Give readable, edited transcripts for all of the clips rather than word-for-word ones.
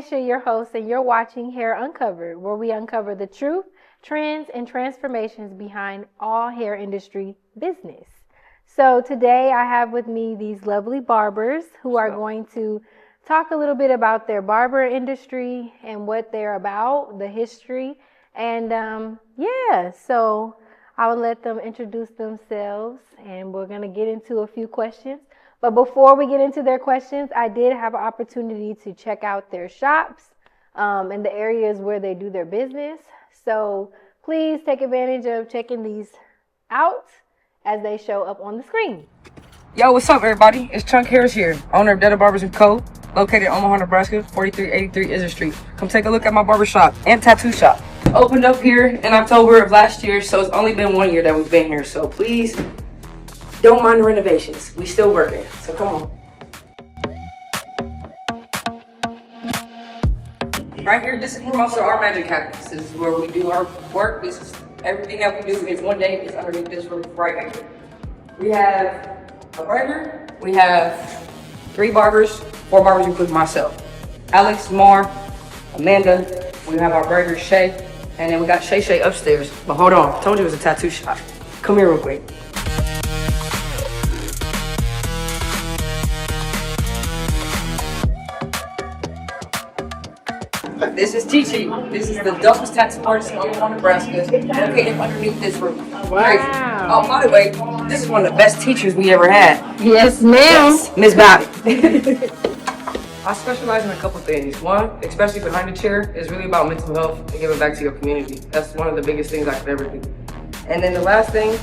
Tanisha, your host, and you're watching Hair Uncovered, where we uncover the truth, trends, and transformations behind all hair industry business. So today I have with me these lovely barbers who are going to talk a little bit about their barber industry and what they're about, the history, and so I will let them introduce themselves, and we're going to get into a few questions. But before we get into their questions, I did have an opportunity to check out their shops and the areas where they do their business. So please take advantage of checking these out as they show up on the screen. Yo, what's up, everybody? It's Chunk Harris here, owner of Dead Barbers & Co., located in Omaha, Nebraska, 4383 Izard Street. Come take a look at my barber shop and tattoo shop. Opened up here in October of last year, so it's only been 1 year that we've been here. So please, don't mind the renovations. We still working, so come on. Right here, this is most of our magic cabinets. This is where we do our work. This is everything that we do is one day is underneath this roof right here. We have a barber. We have 3 barbers, 4 barbers including myself. Alex, Mar, Amanda. We have our barber Shay, and then we got Shay upstairs. But hold on, I told you it was a tattoo shop. Come here real quick. This is Chi. This is the dopest tattoo artist in Omaha, Nebraska, located underneath this roof. Wow. Oh, by the way, this is one of the best teachers we ever had. Yes, ma'am. Yes, Miss Bobby. I specialize in a couple things. One, especially behind the chair, is really about mental health and giving back to your community. That's one of the biggest things I could ever do. And then the last thing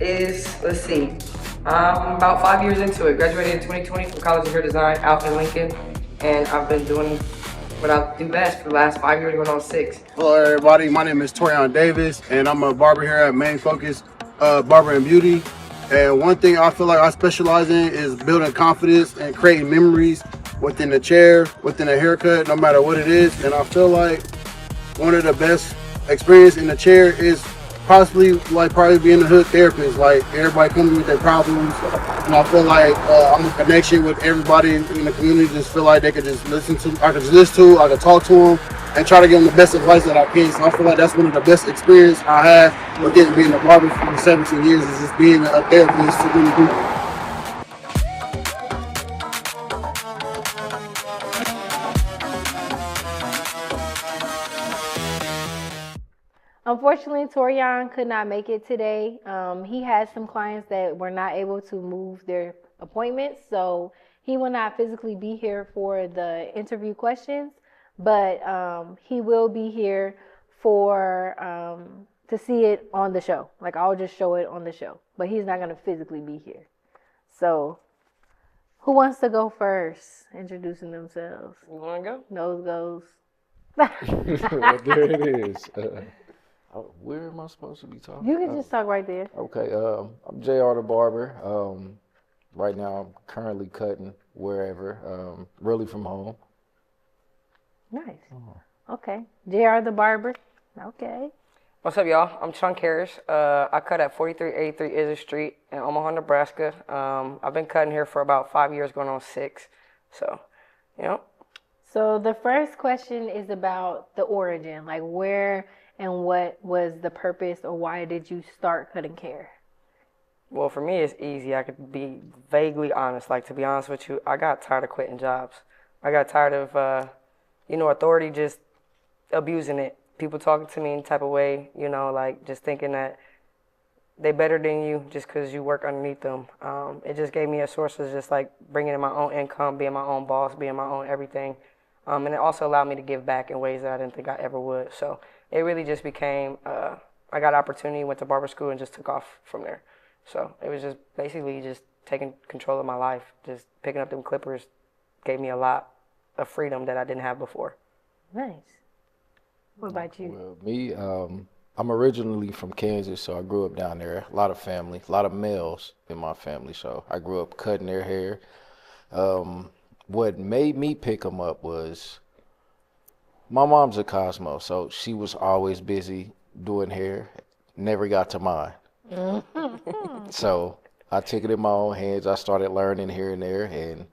is, let's see, I'm about 5 years into it. Graduated in 2020 from College of Hair Design out in Lincoln, and I've been doing what I do best for the last 5 years, going on 6. Hello everybody, my name is Torian Davis and I'm a barber here at Main Focus Barber and Beauty. And one thing I feel like I specialize in is building confidence and creating memories within the chair, within a haircut, no matter what it is. And I feel like one of the best experience in the chair is probably being a hood therapist. Like everybody comes with their problems, and I feel like I'm a connection with everybody in the community. Just feel like they could just I could talk to them, and try to give them the best advice that I can. So I feel like that's one of the best experience I have with being a barber for 17 years is just being a therapist to really people. Unfortunately, Torian could not make it today. He had some clients that were not able to move their appointments, so he will not physically be here for the interview questions, but he will be here for to see it on the show. Like, I'll just show it on the show, but he's not going to physically be here. So who wants to go first, introducing themselves? You want to go? Nose goes. Well, there it is. Where am I supposed to be talking? You can just talk right there. Okay, I'm JR the Barber. Right now, I'm currently cutting wherever, really from home. Nice. Okay. JR the Barber. Okay. What's up, y'all? I'm Chunk Harris. I cut at 4383 Izard Street in Omaha, Nebraska. I've been cutting here for about 5 years, going on 6. So, you know. So the first question is about the origin, like where and what was the purpose, or why did you start cutting hair? Well, for me, it's easy. I could be vaguely honest. Like, to be honest with you, I got tired of quitting jobs. I got tired of, authority just abusing it. People talking to me in type of way, like just thinking that they better than you just because you work underneath them. It just gave me a source of just like bringing in my own income, being my own boss, being my own everything. And it also allowed me to give back in ways that I didn't think I ever would. So it really just became, I got an opportunity, went to barber school, and just took off from there. So it was just basically just taking control of my life. Just picking up them clippers gave me a lot of freedom that I didn't have before. Nice. What about you? Well, me, I'm originally from Kansas, so I grew up down there. A lot of family, a lot of males in my family, so I grew up cutting their hair. What made me pick them up was my mom's a Cosmo, so she was always busy doing hair, never got to mine. So I took it in my own hands. I started learning here and there, and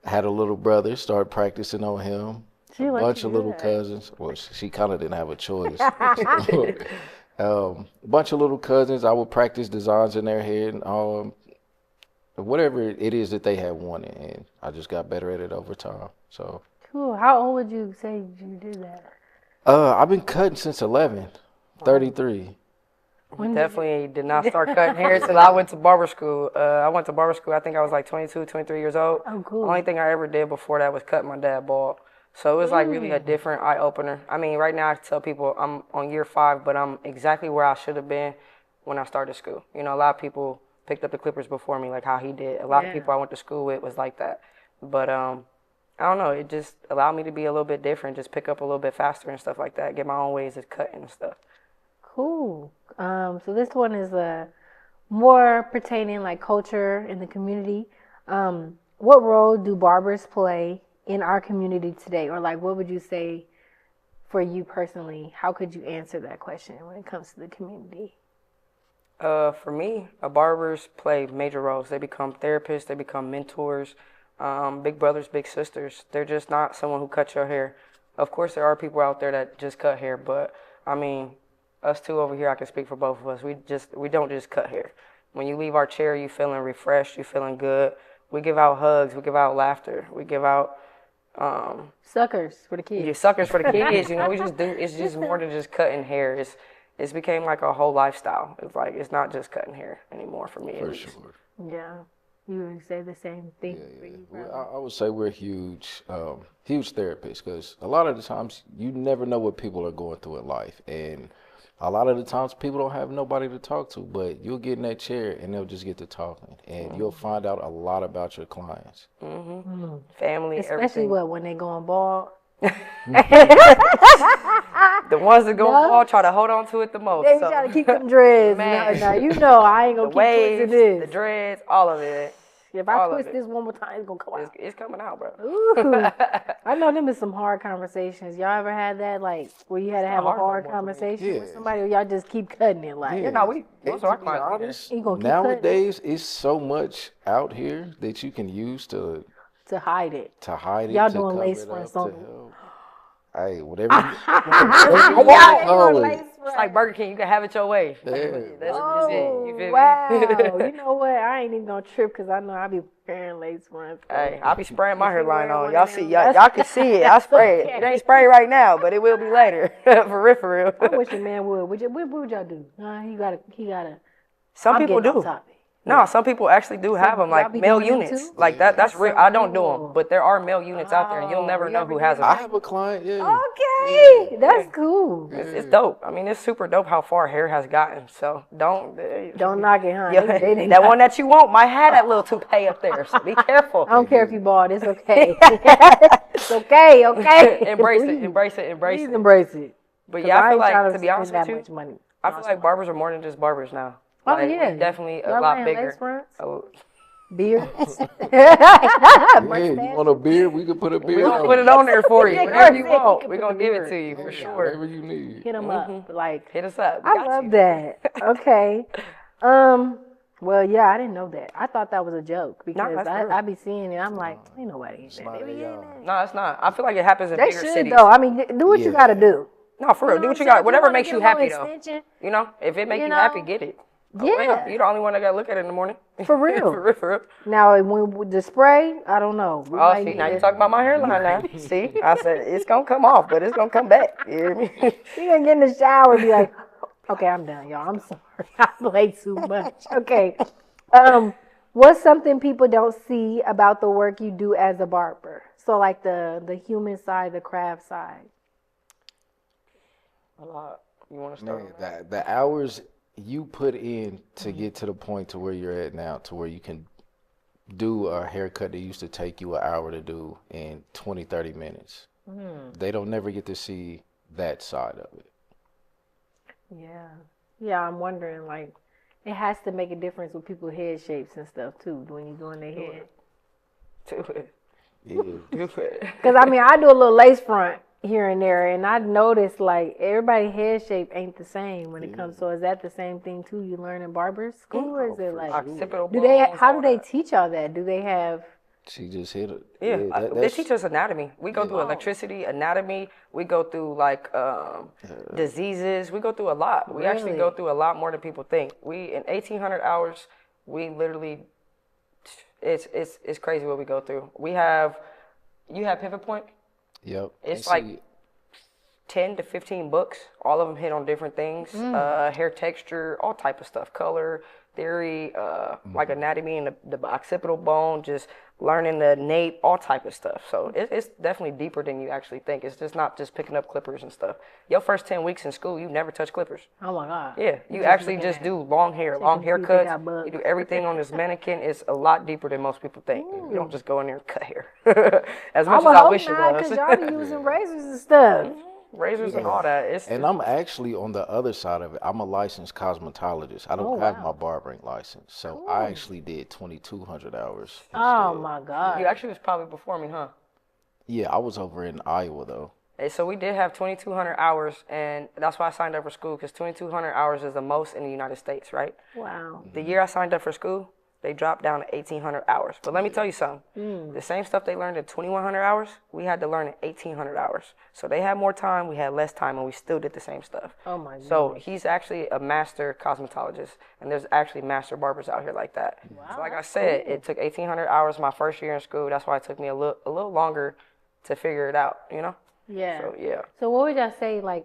had a little brother, started practicing on him. She a let bunch you of do little that. cousins. Well, she kind of didn't have a choice. A bunch of little cousins. I would practice designs in their head. Whatever it is that they had wanted, and I just got better at it over time. So, Cool. How old would you say you did that? I've been cutting since 11, 33. When did Definitely did not start cutting hair until I went to barber school. I went to barber school, I think I was like 22, 23 years old. Oh, cool. Only thing I ever did before that was cut my dad bald. So it was like really a different eye opener. I mean, right now I tell people I'm on year 5, but I'm exactly where I should have been when I started school. You know, a lot of people picked up the clippers before me, like how he did. A lot of people I went to school with was like that. But I don't know, it just allowed me to be a little bit different, just pick up a little bit faster and stuff like that, get my own ways of cutting and stuff. Cool. So this one is more pertaining like culture in the community. What role do barbers play in our community today? Or like, what would you say for you personally? How could you answer that question when it comes to the community? For me, barbers play major roles. They become therapists, they become mentors, big brothers, big sisters. They're just not someone who cuts your hair. Of course, there are people out there that just cut hair, but I mean, us two over here, I can speak for both of us. We don't just cut hair. When you leave our chair, you feeling refreshed, you feeling good. We give out hugs, we give out laughter, we give out Suckers for the kids. suckers for the kids. You know, we just do. It's just more than just cutting hair. It's became like a whole lifestyle. It's like it's not just cutting hair anymore for me. For sure. Yeah. You would say the same thing for you, brother? I would say we're huge therapists because a lot of the times you never know what people are going through in life, and a lot of the times people don't have nobody to talk to, but you'll get in that chair and they'll just get to talking, and you'll find out a lot about your clients. Family, Especially everything. when they going bald. The ones that go bald try to hold on to it the most. They so. try to keep them dreads. Man. Now you know I ain't The gonna keep waves, twisting the this. dreads, all of it. If all I of twist it. this one more time, it's gonna come out. It's coming out, bro. Ooh. I know them is some hard conversations. Y'all ever had that, like, where you had to have a hard no hard more for me. conversation with Yeah. somebody, or y'all just keep cutting it? Like, You know, we And most to of our be clients do honest, You gonna keep nowadays it's so much out here that you can use to to hide it. hide it. Y'all to doing cover lace it fronts up, on to me. help. Hey, whatever you call it. It's like Burger King. You can have it your way. Yeah. That's Oh, it. You feel me? wow. You know what? I ain't even gonna trip because I know I be preparing lace fronts. Hey, I be spraying my hairline wearing on. one Y'all of see, them, y'all can see it. I spray it. It ain't sprayed right now, but it will be later. For real. I wish a man would. What would y'all do? He gotta. Some I'm people getting off do. topic. No, some people actually do have them, y'all like be male doing them units. too? Like that's That's real. so I don't do cool. them, but there are male units out there, and you'll never you know ever who did has them. I have a client, yeah. Okay, that's cool. It's dope. I mean, it's super dope how far hair has gotten. So don't Knock it, huh? Yeah, They that one that you want might have that little toupee up there. So be careful. I don't care if you bald. It's okay. It's okay. Okay. Embrace Please. it. Embrace it. Embrace Please it. embrace it. But 'Cause yeah, I feel ain't like trying to be honest spend with that you, much money. I feel like barbers are more than just barbers now. Oh Like, yeah, we definitely a Y'all lot wearing bigger. lace fronts, Oh, beards. Yeah, you want a beard? We can put a we're beard gonna on put it you. on there for you. Yeah, Whatever you you can want, put we're the gonna give it beard. to you for Yeah. sure. Whatever you need. Hit them up. Like, Hit us up. We I got love you. that. Okay. Well, yeah, I didn't know that. I thought that was a joke because that's real. I be seeing it. I'm like, ain't nobody in that. They be in that. No, it's not. I feel like it happens in They bigger should cities. though. I mean, do what you Yeah. gotta do. No, for real. know Do what what you I'm saying? got. Whatever wanna makes get you a little happy though. extension, You know, if it makes You you happy, know? get it. Yeah. Well, you're the only one that gotta look at it in the morning. For real. for real, for real. Now, when with the spray, I don't know. We Oh, might see, need now to- you talking about my hairline now. See, I said it's gonna come off, but it's gonna come back. You hear me? You gonna get in the shower and be like, okay, I'm done, y'all. I'm sorry. I play too much. Okay. What's something people don't see about the work you do as a barber? So like the human side, the craft side. A lot. You want to start? Man, the hours you put in to get to the point to where you're at now, to where you can do a haircut that used to take you an hour to do in 20, 30 minutes. They don't never get to see that side of it. Yeah. Yeah, I'm wondering, like, it has to make a difference with people's head shapes and stuff, too, when you're doing their head. Do it. Yeah. Do it. Because, I mean, I do a little lace front here and there, and I noticed, like, everybody's head shape ain't the same when it comes. So is that the same thing, too, you learn in barber school? Or is it, like, Occipital do they? bones, How all do they that. teach all that? Do they have She just hit it. Yeah, they that's teach us anatomy. We go through Wow. electricity, anatomy. We go through like diseases. We go through a lot. We actually go Really? through a lot more than people think. We in 1,800 hours, we literally, it's crazy what we go through. You have Pivot Point. Yep. It's And like see, 10 to 15 books. All of them hit on different things. Hair texture, all type of stuff, color, theory, like anatomy and the occipital bone, just learning the nape, all type of stuff. So it's definitely deeper than you actually think. It's just not just picking up clippers and stuff. Your first 10 weeks in school, you never touch clippers. Oh my God. Yeah, you just actually looking just at do long hair, checking long to see if they got haircuts. bugs. You do everything on this mannequin. It's a lot deeper than most people think. You don't just go in there and cut hair. As I much would as I hope wish it not, was. because y'all be using razors and stuff. Razors and all that. It's and I'm actually on the other side of it. I'm a licensed cosmetologist. I don't have my barbering license, so I actually did 2,200 hours. Oh instead. my God. you actually was probably before me, huh? Yeah, I was over in Iowa though. And so we did have 2,200 hours, and that's why I signed up for school, because 2,200 hours is the most in the United States, right? Wow. The year I signed up for school, they dropped down to 1,800 hours. But let me tell you something. The same stuff they learned in 2,100 hours, we had to learn in 1,800 hours. So they had more time, we had less time, and we still did the same stuff. Oh my God. So he's actually a master cosmetologist, and there's actually master barbers out here like that. Wow, So like I that's said, cool. it took 1,800 hours my first year in school. That's why it took me a little longer to figure it out, you know? Yeah. So yeah. So what would y'all say like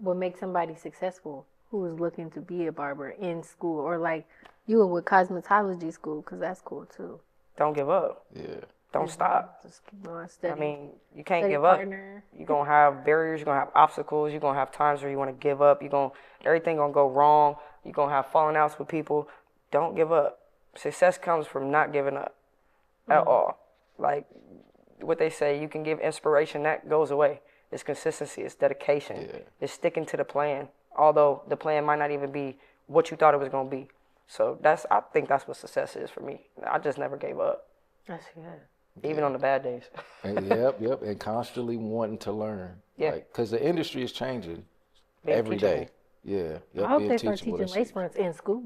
would make somebody successful who is looking to be a barber in school, or like you were with cosmetology school, because that's cool too. Don't give up. Yeah. Don't stop. Just keep on studying. I mean, you can't Study give up. partner. You're going to have barriers. You're going to have obstacles. You're going to have times where you want to give up. Everything going to go wrong. You're going to have falling outs with people. Don't give up. Success comes from not giving up at all. Like what they say, you can give inspiration, that goes away. It's consistency. It's dedication. Yeah. It's sticking to the plan, although the plan might not even be what you thought it was going to be. So I think that's what success is for me. I just never gave up, That's good. even on the bad days. And yep. And constantly wanting to learn. Yeah. Because the industry is changing Being every teachable. day. Yeah. Yep, I hope being they start teachable, teaching that's lace huge. fronts in school.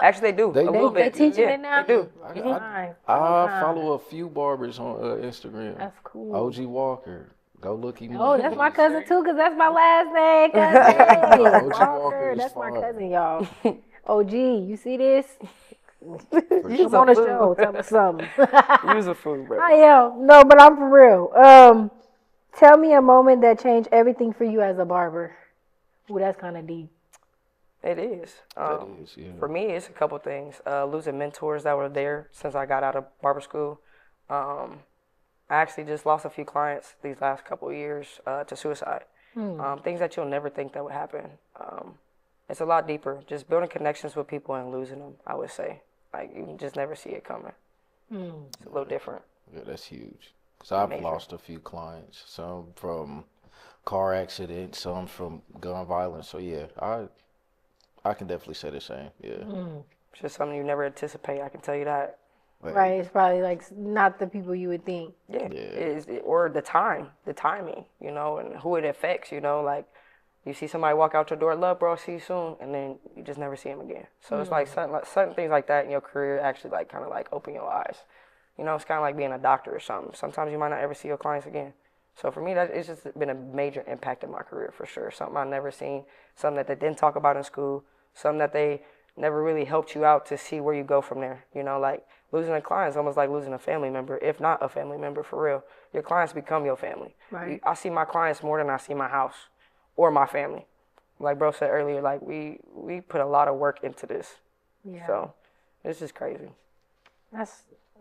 Actually, they do They a little They bit. teaching Yeah, it now? They do. Fine. I follow a few barbers on Instagram. That's cool. OG Walker. Go look him Oh, up. that's my cousin too, because that's my last name. Cousin. OG Walker. Walker is That's my fire. cousin, y'all. OG, you see this? You's Come on a the show. fool. Tell me something. You's a fool, bro. I am. No, but I'm for real. Tell me a moment that changed everything for you as a barber. Ooh, that's kind of deep. It is. That is, yeah. For me, it's a couple things. Losing mentors that were there since I got out of barber school. I actually just lost a few clients these last couple of years to suicide. Things that you'll never think that would happen. It's a lot deeper. Just building connections with people and losing them, I would say. Like, you just never see it coming. It's a little different. Yeah, that's huge. Because I've Major. lost a few clients. Some from car accidents, some from gun violence. So yeah, I can definitely say the same. Yeah. It's just something you never anticipate, I can tell you that. Like, Right. It's probably like not the people you would think. Yeah. Yeah. Or the timing, you know, and who it affects, you know, like you see somebody walk out your door, love, bro, see you soon, and then you just never see him again. So it's like certain things like that in your career actually like kind of like open your eyes. You know, it's kind of like being a doctor or something. Sometimes you might not ever see your clients again. So for me, it's just been a major impact in my career for sure. Something I've never seen, something that they didn't talk about in school, something that they never really helped you out to see where you go from there. You know, like losing a client is almost like losing a family member, if not a family member for real. Your clients become your family. Right. I see my clients more than I see my house or my family. Like bro said earlier, like we put a lot of work into this. Yeah. So it's just crazy.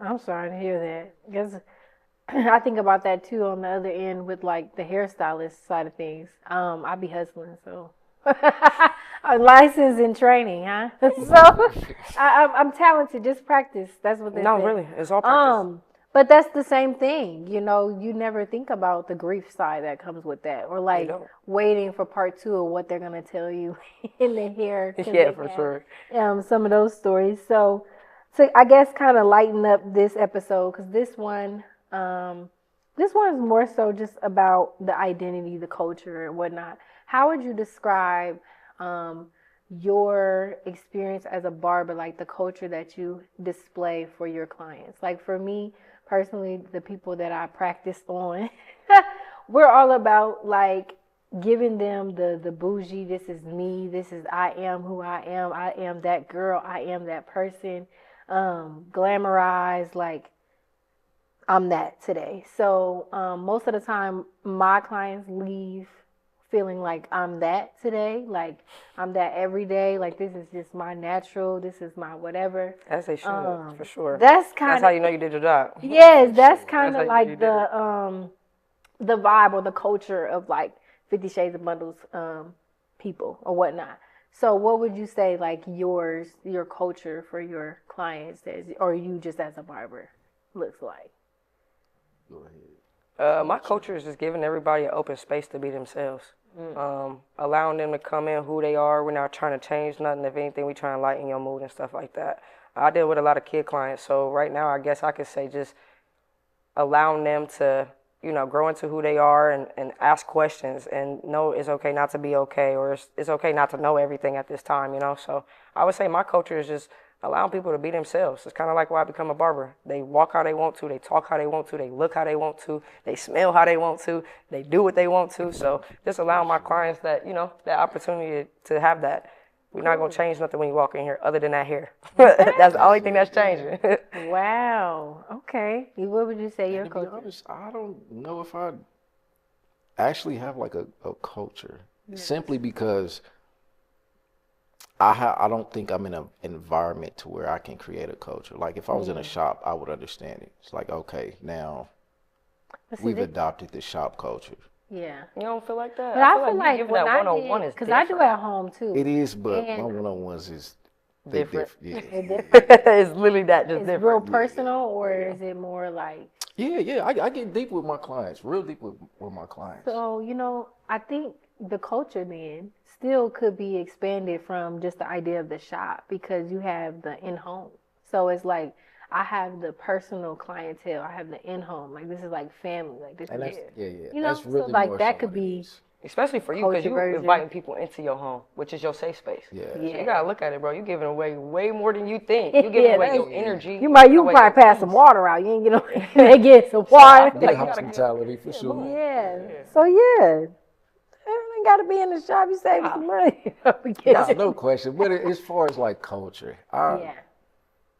I'm sorry to hear that. Because I think about that too on the other end with like the hairstylist side of things. I be hustling, so I'm licensed in training, huh? So I'm talented. Just practice. That's what they No, say. really, it's all practice. But that's the same thing. You know, you never think about the grief side that comes with that, or like don't. waiting for part 2 of what they're gonna tell you in the hair. Yeah, for sure. Some of those stories. So I guess kind of lighten up this episode, because this one is more so just about the identity, the culture, and whatnot. How would you describe your experience as a barber, like the culture that you display for your clients. Like for me personally, the people that I practice on, we're all about like giving them the bougie, this is me, this is I am who I am that girl, I am that person, glamorized, like I'm that today. So most of the time my clients leave feeling like I'm that today, like I'm that every day, like this is just my natural, this is my whatever. As they should, for sure. That's how you know you did your job. Yes, that's kind That's of how you like know the vibe or the culture of like 50 Shades of Bundles people or whatnot. So what would you say like your culture for your clients is, or you just as a barber looks like? Go ahead. My culture is just giving everybody an open space to be themselves. Allowing them to come in who they are. We're not trying to change nothing. If anything, we try and lighten your mood and stuff like that. I deal with a lot of kid clients, so right now I guess I could say just allowing them to, grow into who they are and ask questions and know it's okay not to be okay, or it's okay not to know everything at this time, So I would say my culture is just allowing people to be themselves. It's kind of like why I become a barber. They walk how they want to, they talk how they want to, they look how they want to, they smell how they want to, they do what they want to. So just allowing my clients that, that opportunity to have that. We're not going to change nothing when you walk in here other than that hair. That's the only thing that's changing. Wow. Okay. What would you say your culture? To be honest, I don't know if I actually have like a culture. Simply because I don't think I'm in an environment to where I can create a culture. Like if I was in a shop, I would understand it. It's like, okay, now we've adopted the shop culture. Yeah. You don't feel like that? But I feel like when that one-on-one is because I do at home too. It is, but my one-on-ones is different. Yeah. It's literally that, just it's different. Real personal, or is it more like? Yeah. I get deep with my clients, real deep with my clients. So I think the culture then still could be expanded from just the idea of the shop, because you have the in-home. So it's like I have the personal clientele, I have the in-home. Like this is like family, like this. And that's, You know, that's really so like more that so could what it be. is. Especially for you, because you're inviting people into your home, which is your safe space. Yeah. So you gotta look at it, bro. You're giving away way more than you think. You're giving away your energy. You probably pass some water out. You ain't they get some water. Good hospitality for sure. Yeah. So yeah. Everything got to be in the shop. You save some money. That's no question. But as far as like culture,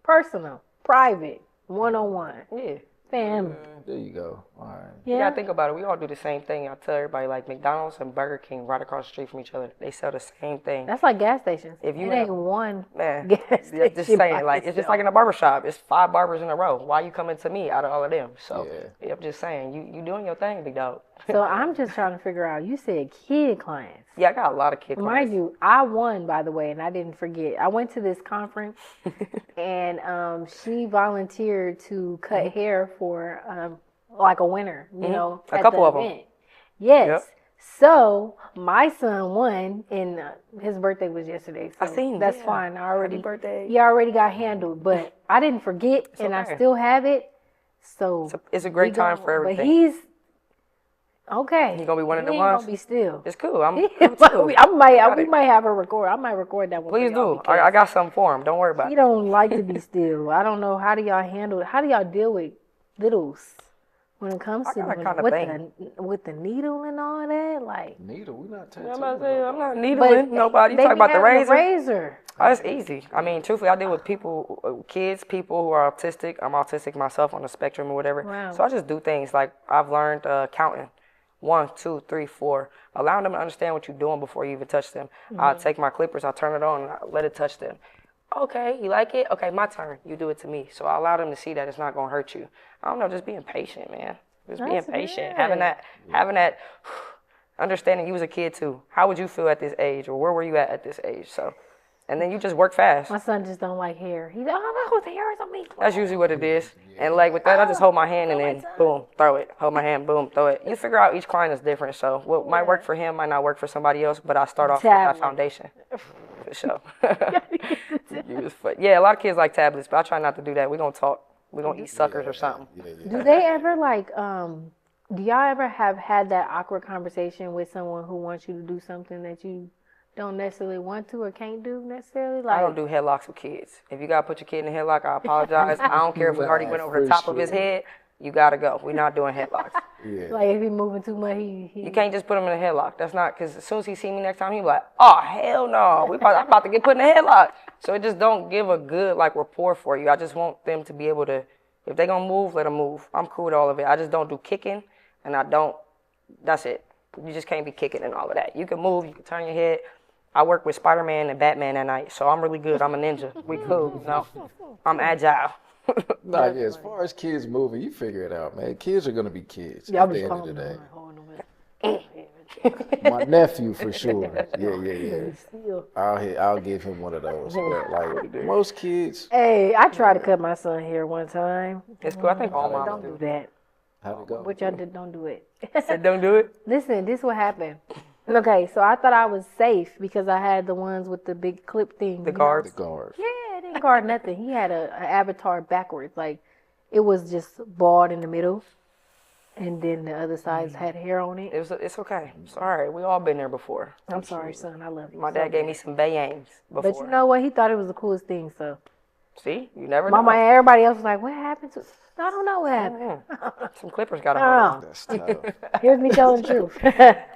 personal, private, one-on-one. Yeah. Family. There you go. All right. You gotta think about it. We all do the same thing. I tell everybody, like McDonald's and Burger King right across the street from each other. They sell the same thing. That's like gas stations. If you ain't one man, gas station. just saying, like it's just like in a barbershop. It's 5 barbers in a row. Why you coming to me out of all of them? So I'm just saying, you doing your thing, big dog. So I'm just trying to figure out. You said kid clients. Yeah, I got a lot of kid clients. Mind you, I won, by the way, and I didn't forget. I went to this conference, and she volunteered to cut hair for like a winner, a couple of them. Yes. Yep. So my son won, and his birthday was yesterday. So I seen that's fine. Happy birthday. He already got handled, but I didn't forget, and okay. I still have it. So it's a great time for everything. But he's okay. He's gonna be one of the He ones. Gonna be still. It's cool. I'm we too. might have a record. I might record that one. Please do. I got something for him. Don't worry about it. He don't like to be still. I don't know. How do y'all handle it? How do y'all deal with littles when it comes to with the needle and all that? Like needle, we not touching. I'm not needling nobody. You talking about the razor? Oh, it's easy. I mean, truthfully, I deal with people, kids, people who are autistic. I'm autistic myself, on the spectrum or whatever. Wow. So I just do things like I've learned counting. 1, 2, 3, 4. Allowing them to understand what you're doing before you even touch them. I'll take my clippers, I'll turn it on, and I'll let it touch them. Okay, you like it? Okay, my turn. You do it to me. So I allow them to see that it's not going to hurt you. I don't know, just being patient, man. Just being patient. Good. Having that understanding. You was a kid too. How would you feel at this age, or where were you at this age? So, and then you just work fast. My son just don't like hair. He's like, oh, the hair is on me. That's usually what it is. And like with that, I just hold my hand and then boom, throw it. Hold my hand, boom, throw it. You figure out each client is different. So what might work for him might not work for somebody else, but I start off with that foundation. For sure. Yeah, a lot of kids like tablets, but I try not to do that. We're going to talk. We're going to eat suckers or something. Do they ever like, do y'all ever have had that awkward conversation with someone who wants you to do something that you don't necessarily want to or can't do necessarily? I Like, don't do headlocks with kids. If you gotta put your kid in a headlock, I apologize. I don't care if we already went over the for top of his sure. head. You gotta go. We're not doing headlocks. Yeah. like if he moving too much, he You can't just put him in a headlock. That's not, because as soon as he see me next time, he be like, oh, hell no. I'm about to get put in a headlock. So it just don't give a good, like, rapport for you. I just want them to be able to, if they gonna move, let them move. I'm cool with all of it. I just don't do kicking, and that's it. You just can't be kicking and all of that. You can move, you can turn your head. I work with Spider-Man and Batman at night, so I'm really good. I'm a ninja. We cool, you know. I'm agile. Nah, yeah, as far as kids moving, you figure it out, man. Kids are gonna be kids yeah, at I'm the just end of the calling day. him. My nephew for sure. Yeah. Still. I'll give him one of those. But like most kids, Hey, I tried to cut my son hair one time. It's cool. I think all moms Don't do that. how'd it go? Which I did. Don't do it. Said don't do it. Listen, this what happened. Okay, so I thought I was safe because I had the ones with the big clip thing. The you know? guards. The guard. Yeah, it didn't guard nothing. He had a avatar backwards. Like, it was just bald in the middle. And then the other sides had hair on it. It's okay. It's all right. We all been there before. I'm sorry, son. I love you. My so dad gave bad. me some bayangs before. But you know what? He thought it was the coolest thing, so. See? You never Mama know. and everybody else was like, what happened to... I don't know what happened. Some clippers got to I hold on. don't That's tough. know. Here's me telling the truth.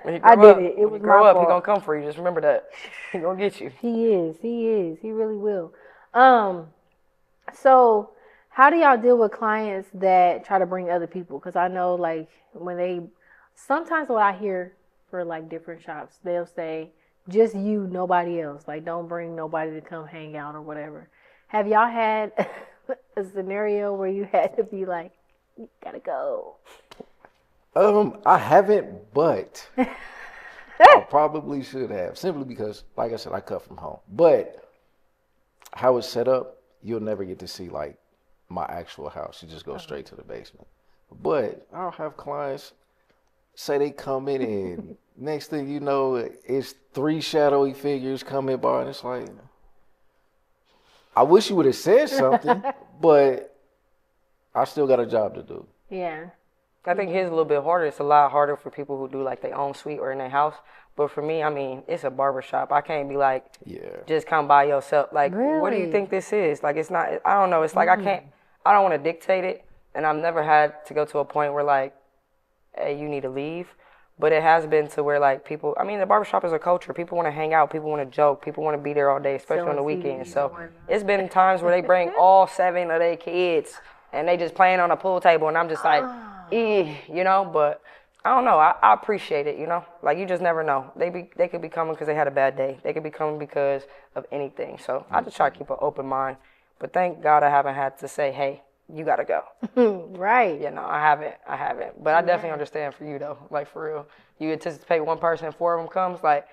When you I grow did up, it. It when was you grow my up, he fault. gonna come for you. Just remember that. He gonna get you. He is. He really will. So how do y'all deal with clients that try to bring other people? Because I know, like, sometimes what I hear for, like, different shops, they'll say, just you, nobody else. Like, don't bring nobody to come hang out or whatever. Have y'all had a scenario where you had to be like, you gotta go? I haven't, but I probably should have. Simply because, like I said, I cut from home. But how it's set up, you'll never get to see like my actual house. You just go straight to the basement. But I'll have clients say they come in and next thing you know, it's 3 shadowy figures coming by, and it's like, I wish you would have said something, but I still got a job to do. Yeah. I think his a little bit harder. It's a lot harder for people who do like their own suite or in their house. But for me, I mean, it's a barber shop. I can't be like, just come by yourself. Like, what do you Really? think this is? Like, it's not, I don't know. It's like I don't want to dictate it. And I've never had to go to a point where like, hey, you need to leave. But it has been to where like people, I mean, the barbershop is a culture. People want to hang out. People want to joke. People want to be there all day, especially on the weekends. So it's been times where they bring all 7 of their kids and they just playing on a pool table. And I'm just like, you know, but I don't know. I appreciate it, you know. Like, you just never know. They could be coming because they had a bad day. They could be coming because of anything. So I just try to keep an open mind. But thank God I haven't had to say, hey, you got to go. Right. You know, I haven't. But I definitely understand for you, though. Like, for real. You anticipate one person and 4 of them comes, like,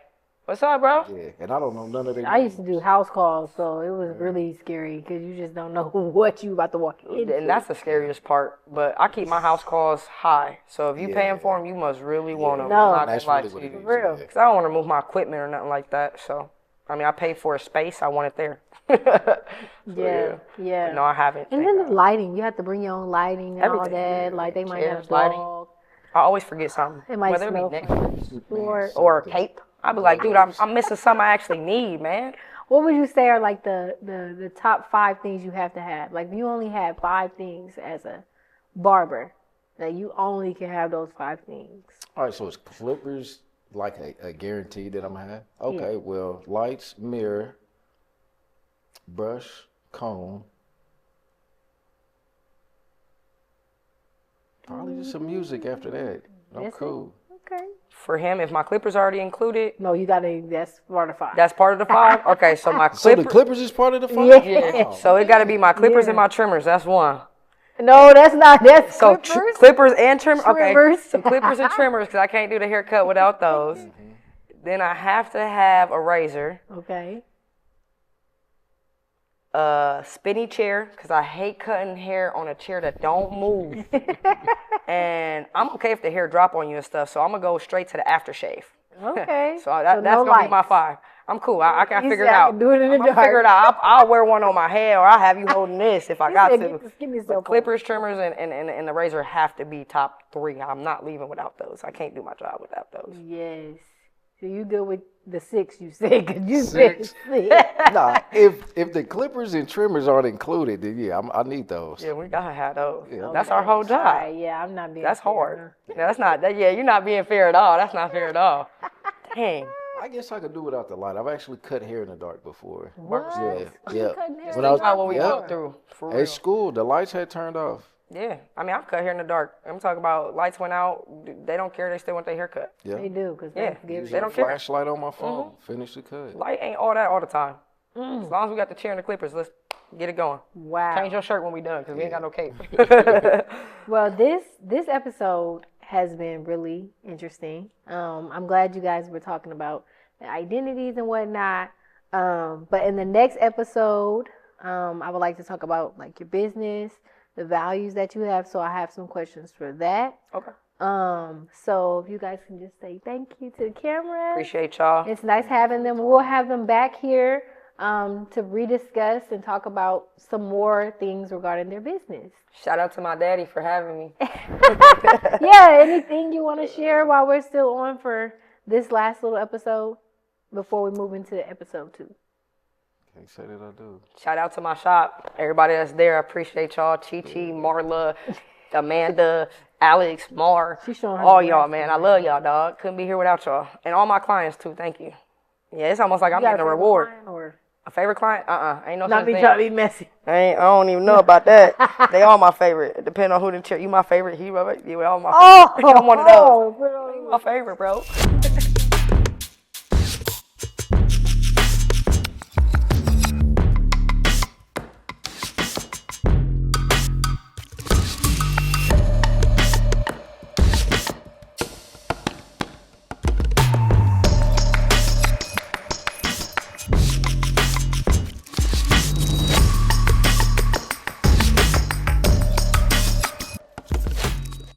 what's up, bro? Yeah, and I don't know none of them. I used to do house calls, so it was really scary because you just don't know what you about to walk into. And that's the scariest part. But I keep my house calls high. So if you paying for them, you must really want them. No. I'm not That's gonna lie really to what you. it is. real. Yeah. Because I don't want to move my equipment or nothing like that. So, I mean, I paid for a space. I want it there. Yeah. But no, I haven't. And thank then God. the lighting, you have to bring your own lighting and all Everything. that. Like, they might have Chairs, lighting. dog I always forget something. It might Whether it smell be necklace or or a cape. I'd be like, dude, I'm missing something I actually need, man. what would you say are like the top 5 things you have to have? Like, if you only had 5 things as a barber, that you only can have those 5 things. All right, so it's clippers like a guarantee that I'm gonna have? Okay, well, lights, mirror, brush, comb. Probably just some music after that. I'm That's it? cool. Okay. For him, if my clippers already included, No, you gotta, that's part of 5. that's part of the 5. Okay, so my So the clippers. clippers is part of the fun? Yeah. So it got to be my clippers Yeah. and my trimmers. That's 1. No, that's not, that's So clippers. clippers and trimmers. Okay, Trimmers. so clippers and trimmers because I can't do the haircut without those. Then I have to have a razor, Okay. a spinny chair because I hate cutting hair on a chair that don't move. And I'm okay if the hair drop on you and stuff, so I'm gonna go straight to the aftershave. Okay. So that's no gonna be my lights. 5. I'm cool. I can You figure it said I out. can do it in the I'm gonna dark. figure it out. I'll wear one on my head, or I'll have you holding this if I got said, to. give me But some clippers, trimmers, and the razor have to be top 3. I'm not leaving without those. I can't do my job without those. Yes. So you good with the 6 you said? Cause you said 6. Nah, if the clippers and trimmers aren't included, then yeah, I need those. Yeah, we gotta have those. Yeah. That's our whole job. All right, yeah, I'm not being. That's fair, hard. Yeah, that's not. Yeah, you're not being fair at all. That's not fair at all. Dang. I guess I could do without the light. I've actually cut hair in the dark before. What? Yeah, You yeah. cutting hair When in I the was- dark What we yeah. go through. For real. At school, the lights had turned off. Yeah, I mean, I've cut hair in the dark. I'm talking about lights went out. They don't care. They still want their hair cut. Yeah. They do, cause Yeah. gives They you. don't care. Flashlight on my phone. Finish the cut. Light ain't all that all the time. As long as we got the chair and the clippers, let's get it going. Wow. Change your shirt when we done, because we ain't got no cape. Well, this episode has been really interesting. I'm glad you guys were talking about the identities and whatnot. But in the next episode, I would like to talk about like your business, the values that you have. So I have some questions for that. Okay. So if you guys can just say thank you to the camera. Appreciate y'all. It's nice having them. We'll have them back here to rediscuss and talk about some more things regarding their business. Shout out to my daddy for having me. Yeah, anything you want to share while we're still on for this last little episode before we move into episode 2? Can't say that I do. Shout out to my shop. Everybody that's there, I appreciate y'all. Chi, Marla, Amanda, Alex, Mar, She's showing her all the y'all, rest. man. I love y'all, dog. Couldn't be here without y'all. And all my clients, too. Thank you. Yeah, it's almost like I'm You got getting a favorite reward. client or A favorite client? Ain't no not such me thing. trying to be messy? I don't even know about that. They all my favorite. It depends on who the cheer. You my favorite hero. You all my Oh, favorite. I'm one of those. bro. You my favorite, bro.